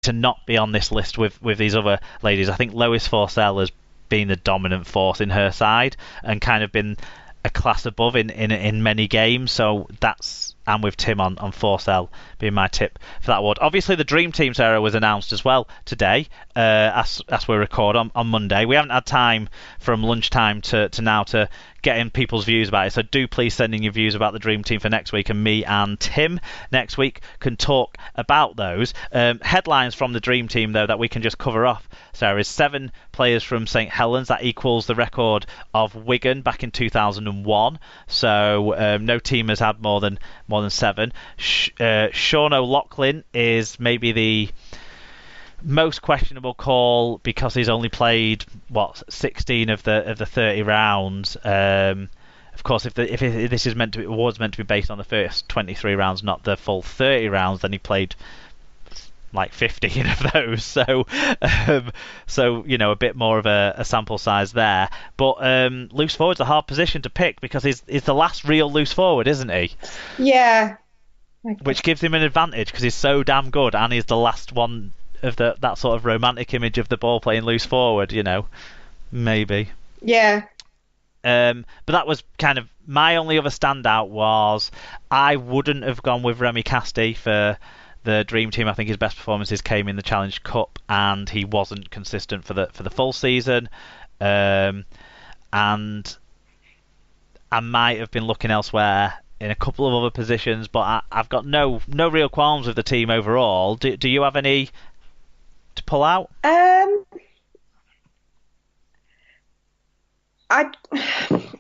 to not be on this list with these other ladies. I think Lois Forsell has been the dominant force in her side and kind of been a class above in many games. So that's, and with Tim on Forsell being my tip for that award. Obviously, the Dream Team, Sarah, was announced as well today, as we record on Monday. We haven't had time from lunchtime to now to get in people's views about it. So do please send in your views about the Dream Team for next week, and me and Tim next week can talk about those. Headlines from the Dream Team, though, that we can just cover off, Sarah, is 7 players from St Helens. That equals the record of Wigan back in 2001. So no team has had more than 7. Sean O'Loughlin is maybe the most questionable call because he's only played 16 of the 30 rounds. Of course, if this is meant to be awards meant to be based on the first 23 rounds, not the full 30 rounds, then he played like 15 of those. So a bit more of a sample size there. But loose forward's a hard position to pick because he's the last real loose forward, isn't he? Yeah. Which gives him an advantage because he's so damn good, and he's the last one of that sort of romantic image of the ball playing loose forward, maybe. Yeah. But that was kind of my only other standout. Was I wouldn't have gone with Remy Castille for the Dream Team. I think his best performances came in the Challenge Cup, and he wasn't consistent for the full season. And I might have been looking elsewhere in a couple of other positions, but I've got no real qualms with the team overall. Do you have any to pull out?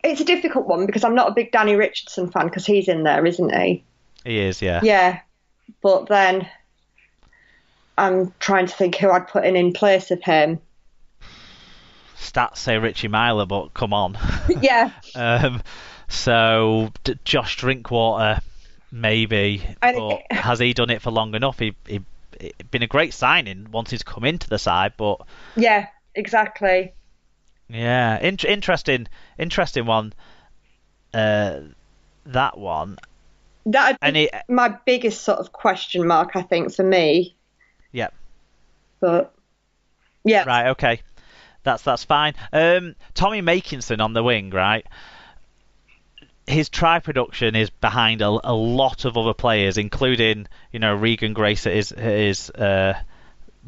It's a difficult one because I'm not a big Danny Richardson fan because he's in there, isn't he? He is, yeah. Yeah, but then I'm trying to think who I'd put in place of him. Stats say Richie Myler, but come on. Yeah. So Josh Drinkwater, maybe. But has he done it for long enough? He been a great signing once he's come into the side, but yeah, exactly. Yeah, interesting one. That one. That'd be my biggest sort of question mark, I think, for me. Yeah. But yeah. Right. Okay. That's fine. Tommy Makinson on the wing, right? His try production is behind a lot of other players, including Regan Grace is the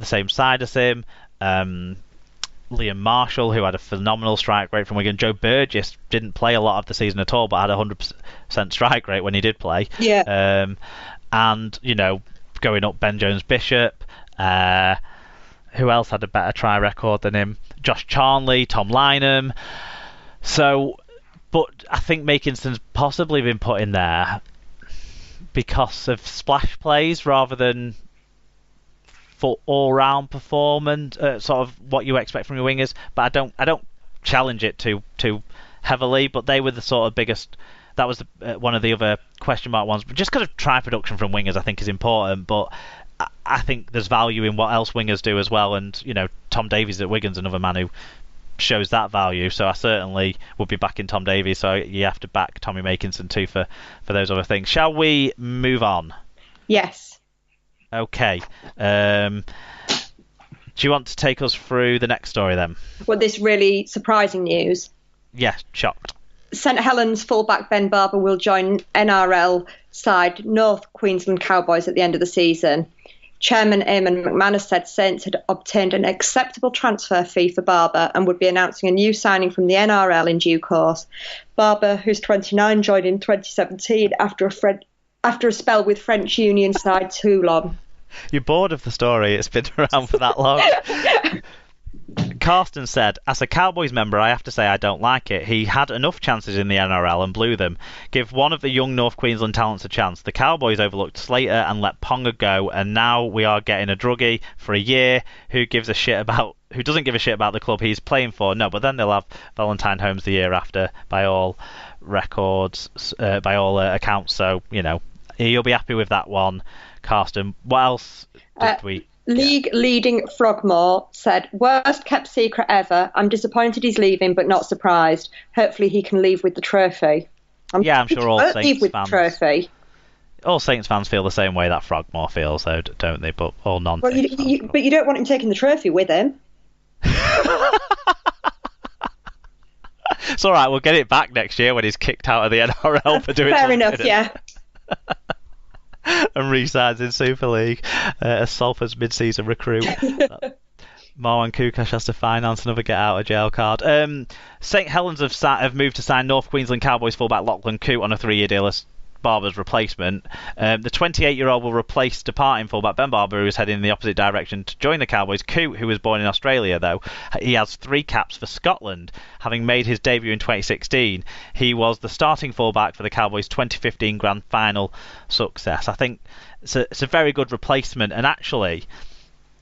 same side as him. Liam Marshall, who had a phenomenal strike rate from Wigan. Joe Burgess didn't play a lot of the season at all, but had a 100% strike rate when he did play. Yeah. And going up, Ben Jones Bishop. Who else had a better try record than him? Josh Charnley, Tom Lynham. So, but I think Makinson's possibly been put in there because of splash plays rather than for all-round performance, sort of what you expect from your wingers. But I don't challenge it too heavily. But they were the sort of biggest. That was one of the other question mark ones. But just because of try production from wingers, I think is important. But I think there's value in what else wingers do as well. And Tom Davies at Wigan's another man who shows that value. So I certainly would be backing Tom Davies. So you have to back Tommy Makinson too for those other things. Shall we move on? Yes. Okay. Do you want to take us through the next story then? Well, this really surprising news. Yeah, shocked. St Helens fullback Ben Barber will join NRL side North Queensland Cowboys at the end of the season. Chairman Eamon McManus said Saints had obtained an acceptable transfer fee for Barber and would be announcing a new signing from the NRL in due course. Barber, who's 29, joined in 2017 after a spell with French Union side Toulon. You're bored of the story. It's been around for that long. Carsten said, as a Cowboys member, I have to say I don't like it. He had enough chances in the NRL and blew them. Give one of the young North Queensland talents a chance. The Cowboys overlooked Slater and let Ponga go, and now we are getting a druggie for a year who doesn't give a shit about the club he's playing for. No, but then they'll have Valentine Holmes the year after by all records, by all accounts. So, you'll be happy with that one, Carsten. What else did we... League leading Frogmore said, worst kept secret ever. I'm disappointed he's leaving, but not surprised. Hopefully he can leave with the trophy. I'm sure all Saints leave with fans. The trophy. all Saints fans feel the same way that Frogmore feels, though, don't they? But all non-Saints Well, but you don't want him taking the trophy with him. It's all right. We'll get it back next year when he's kicked out of the NRL for doing. Fair enough, yeah. And re-signs in Super League as Salford's mid-season recruit. Marwan Kukash has to finance another get-out-of-jail card. St Helens have moved to sign North Queensland Cowboys fullback Lachlan Coote on a 3-year deal as Barber's replacement. The 28-year-old will replace departing fullback Ben Barber, who is heading in the opposite direction to join the Cowboys. Coote, who was born in Australia, though, he has 3 caps for Scotland, having made his debut in 2016. He was the starting fullback for the Cowboys' 2015 Grand Final success. I think it's a very good replacement, and actually,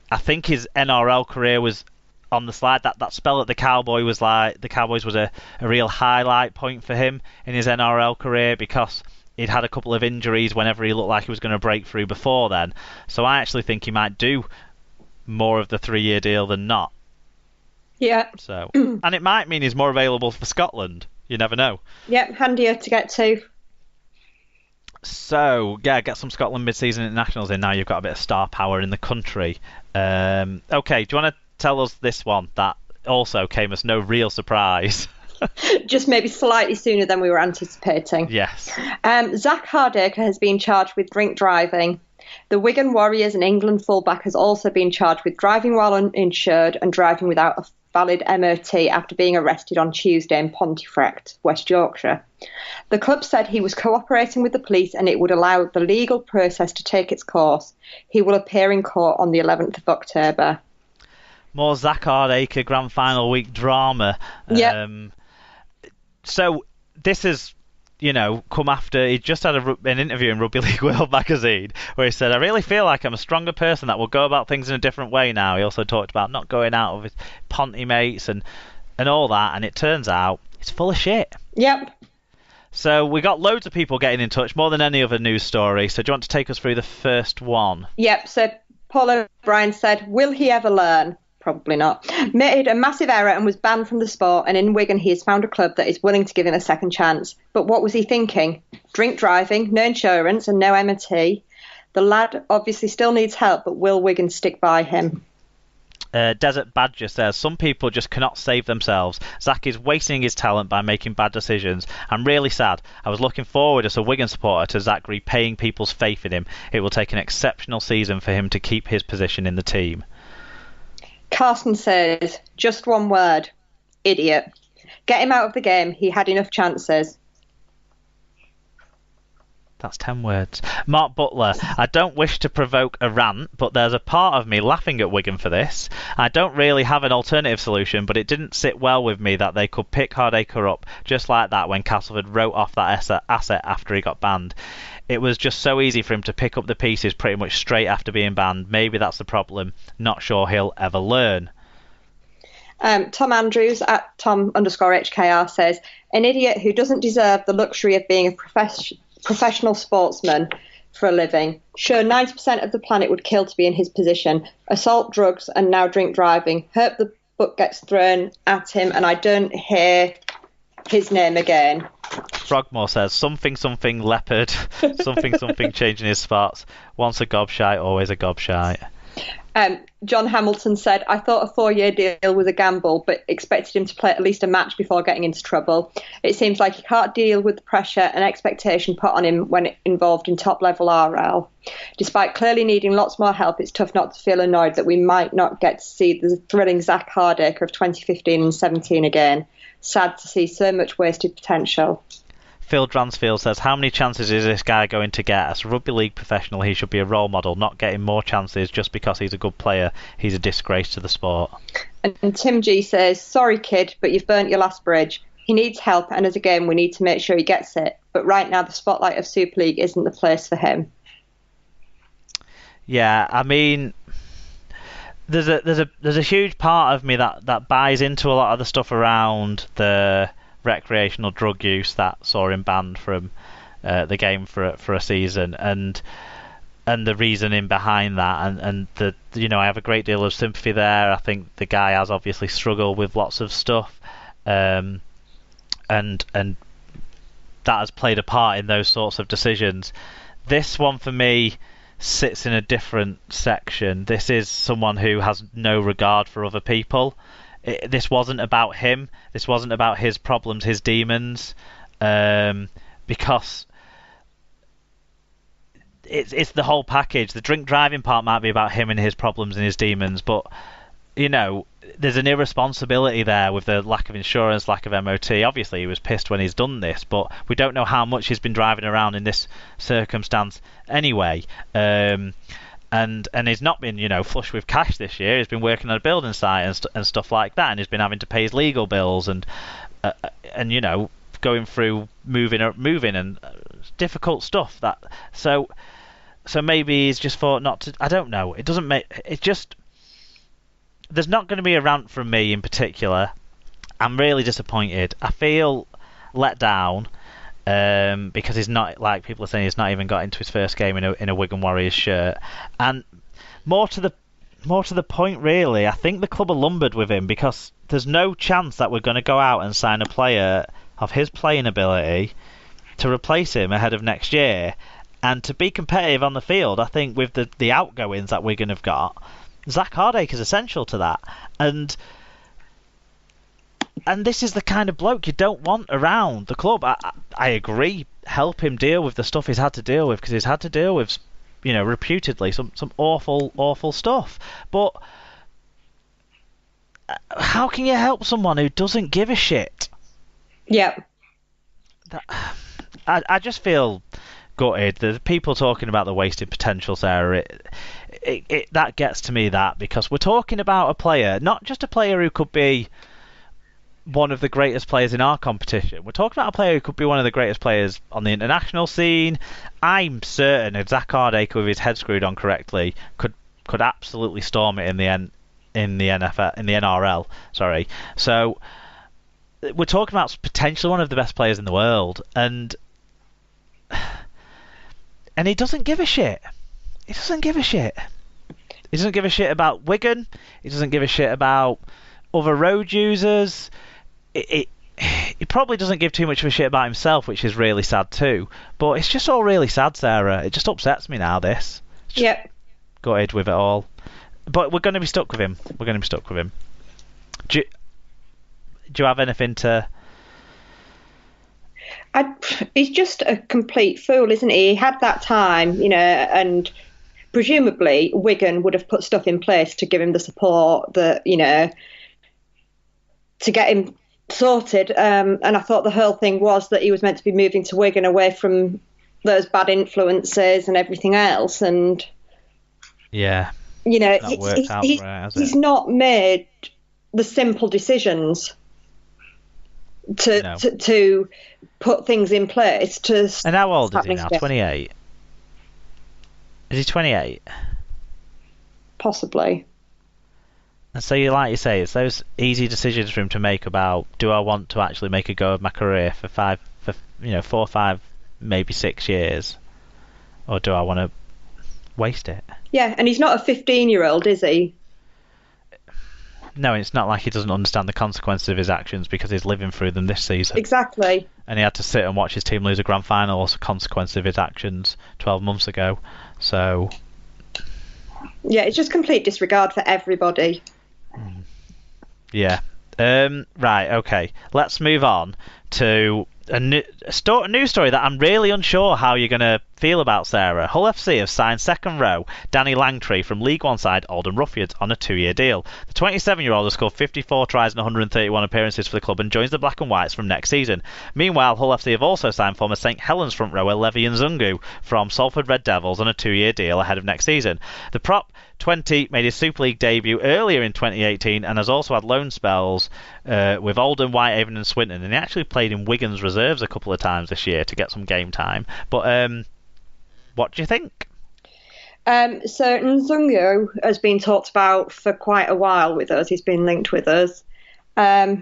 I think his NRL career was on the slide. That spell at the Cowboys was a real highlight point for him in his NRL career, because he'd had a couple of injuries whenever he looked like he was going to break through before then. So I actually think he might do more of the 3-year deal than not. Yeah. So, and it might mean he's more available for Scotland. You never know. Yep, handier to get to. So, yeah, get some Scotland mid-season internationals in now. You've got a bit of star power in the country. Okay, do you want to tell us this one that also came as no real surprise? Just maybe slightly sooner than we were anticipating. Yes. Zach Hardaker has been charged with drink driving. The Wigan Warriors and England fullback has also been charged with driving while uninsured and driving without a valid MOT after being arrested on Tuesday in Pontefract, West Yorkshire. The club said he was cooperating with the police and it would allow the legal process to take its course. He will appear in court on the 11th of October. More Zach Hardaker Grand Final week drama. Yep. So this is, come after he just had an interview in Rugby League World magazine where he said, I really feel like I'm a stronger person that will go about things in a different way now. He also talked about not going out with his Ponty mates and all that, and it turns out it's full of shit. Yep. So we got loads of people getting in touch, more than any other news story. So do you want to take us through the first one? Yep. So Paul O'Brien said, will he ever learn? Probably not. Made a massive error and was banned from the sport, and in Wigan he has found a club that is willing to give him a second chance. But what was he thinking? Drink driving, no insurance and no MOT. The lad obviously still needs help, but will Wigan stick by him? Desert Badger says, some people just cannot save themselves. Zach is wasting his talent by making bad decisions. I'm really sad. I was looking forward as a Wigan supporter to Zach repaying people's faith in him. It will take an exceptional season for him to keep his position in the team. Carson says, just one word, idiot. Get him out of the game. He had enough chances. That's 10 words. Mark Butler, I don't wish to provoke a rant, but there's a part of me laughing at Wigan for this. I don't really have an alternative solution, but it didn't sit well with me that they could pick Hardaker up just like that when Castleford wrote off that asset after he got banned. It was just so easy for him to pick up the pieces pretty much straight after being banned. Maybe that's the problem. Not sure he'll ever learn. Tom Andrews at Tom_HKR says, an idiot who doesn't deserve the luxury of being a professional sportsman for a living. Sure, 90% of the planet would kill to be in his position. Assault, drugs, and now drink driving. Hope the book gets thrown at him and I don't hear his name again. Frogmore says, something leopard, something changing his spots. Once a gobshite, always a gobshite. John Hamilton said, I thought a 4-year deal was a gamble, but expected him to play at least a match before getting into trouble. It seems like he can't deal with the pressure and expectation put on him when involved in top-level RL. Despite clearly needing lots more help, it's tough not to feel annoyed that we might not get to see the thrilling Zach Hardaker of 2015 and 17 again. Sad to see so much wasted potential. Phil Dransfield says, how many chances is this guy going to get? As a rugby league professional, he should be a role model, not getting more chances just because he's a good player. He's a disgrace to the sport. And Tim G says, sorry kid, but you've burnt your last bridge. He needs help, and as a game, we need to make sure he gets it. But right now, the spotlight of Super League isn't the place for him. Yeah, I mean, there's a huge part of me that buys into a lot of the stuff around the recreational drug use that saw him banned from the game for a season, and the reasoning behind that, and I have a great deal of sympathy there. I think the guy has obviously struggled with lots of stuff, and that has played a part in those sorts of decisions. This one for me sits in a different section. This is someone who has no regard for other people. This wasn't about him. This wasn't about his problems, his demons, because it's the whole package. The drink driving part might be about him and his problems and his demons, but there's an irresponsibility there with the lack of insurance, lack of MOT. Obviously, he was pissed when he's done this, but we don't know how much he's been driving around in this circumstance anyway. And he's not been, flush with cash this year. He's been working on a building site and stuff like that, and he's been having to pay his legal bills and going through moving and difficult stuff. So maybe he's just thought not to. I don't know. It doesn't make it just. There's not going to be a rant from me in particular. I'm really disappointed. I feel let down because he's not, like people are saying, he's not even got into his first game in a Wigan Warriors shirt. And more to the point, really, I think the club are lumbered with him because there's no chance that we're going to go out and sign a player of his playing ability to replace him ahead of next year. And to be competitive on the field, I think with the outgoings that Wigan have got, Zach Hardacre is essential to that, and this is the kind of bloke you don't want around the club. I agree. Help him deal with the stuff he's had to deal with, because he's had to deal with, reputedly some awful stuff. But how can you help someone who doesn't give a shit? Yeah. I just feel gutted. The people talking about the wasted potential, Sarah. That gets to me, because we're talking about a player, not just a player who could be one of the greatest players in our competition. We're talking about a player who could be one of the greatest players on the international scene. I'm certain if Zach Hardacre, with his head screwed on correctly, could absolutely storm it in the NRL. Sorry. So we're talking about potentially one of the best players in the world, and he doesn't give a shit. He doesn't give a shit. He doesn't give a shit about Wigan. He doesn't give a shit about other road users. He probably doesn't give too much of a shit about himself, which is really sad too. But it's just all really sad, Sarah. It just upsets me now, this. Yep. Gutted with it all. But we're going to be stuck with him. Do you have anything to... He's just a complete fool, isn't he? He had that time, and presumably Wigan would have put stuff in place to give him the support that, to get him sorted. And I thought the whole thing was that he was meant to be moving to Wigan away from those bad influences and everything else. And yeah, he's not made the simple decisions to put things in place to. And how old is he now? 28. Is he 28? Possibly. And so, like you say, it's those easy decisions for him to make about, do I want to actually make a go of my career for 4, 5, maybe 6 years, or do I want to waste it? Yeah, and he's not a 15-year-old, is he? No, it's not like he doesn't understand the consequences of his actions because he's living through them this season. Exactly. And he had to sit and watch his team lose a grand final as a consequence of his actions 12 months ago. So... yeah, it's just complete disregard for everybody. Yeah. Right, okay. Let's move on to a news story that I'm really unsure how you're going to feel about, Sarah. Hull FC have signed second row Danny Langtree from League One side Oldham Ruffians on a 2-year deal. The 27-year-old has scored 54 tries and 131 appearances for the club and joins the Black and Whites from next season. Meanwhile, Hull FC have also signed former St Helens front rower Levi Nzungu from Salford Red Devils on a 2-year deal ahead of next season. The prop 20 made his Super League debut earlier in 2018 and has also had loan spells with Oldham, Whitehaven and Swinton, and he actually played in Wigan's reserves a couple of times this year to get some game time. But what do you think? So Nzungu has been talked about for quite a while with us. He's been linked with us. Neither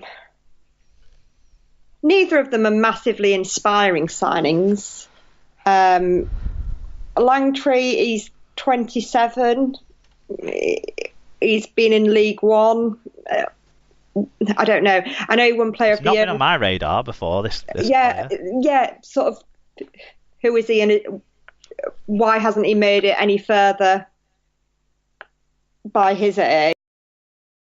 of them are massively inspiring signings. Langtree, he's 27. He's been in League One. I don't know. I know he won Player of the Year. Not been on my radar before this yeah, player. Yeah, sort of. Who is he? And why hasn't he made it any further by his age?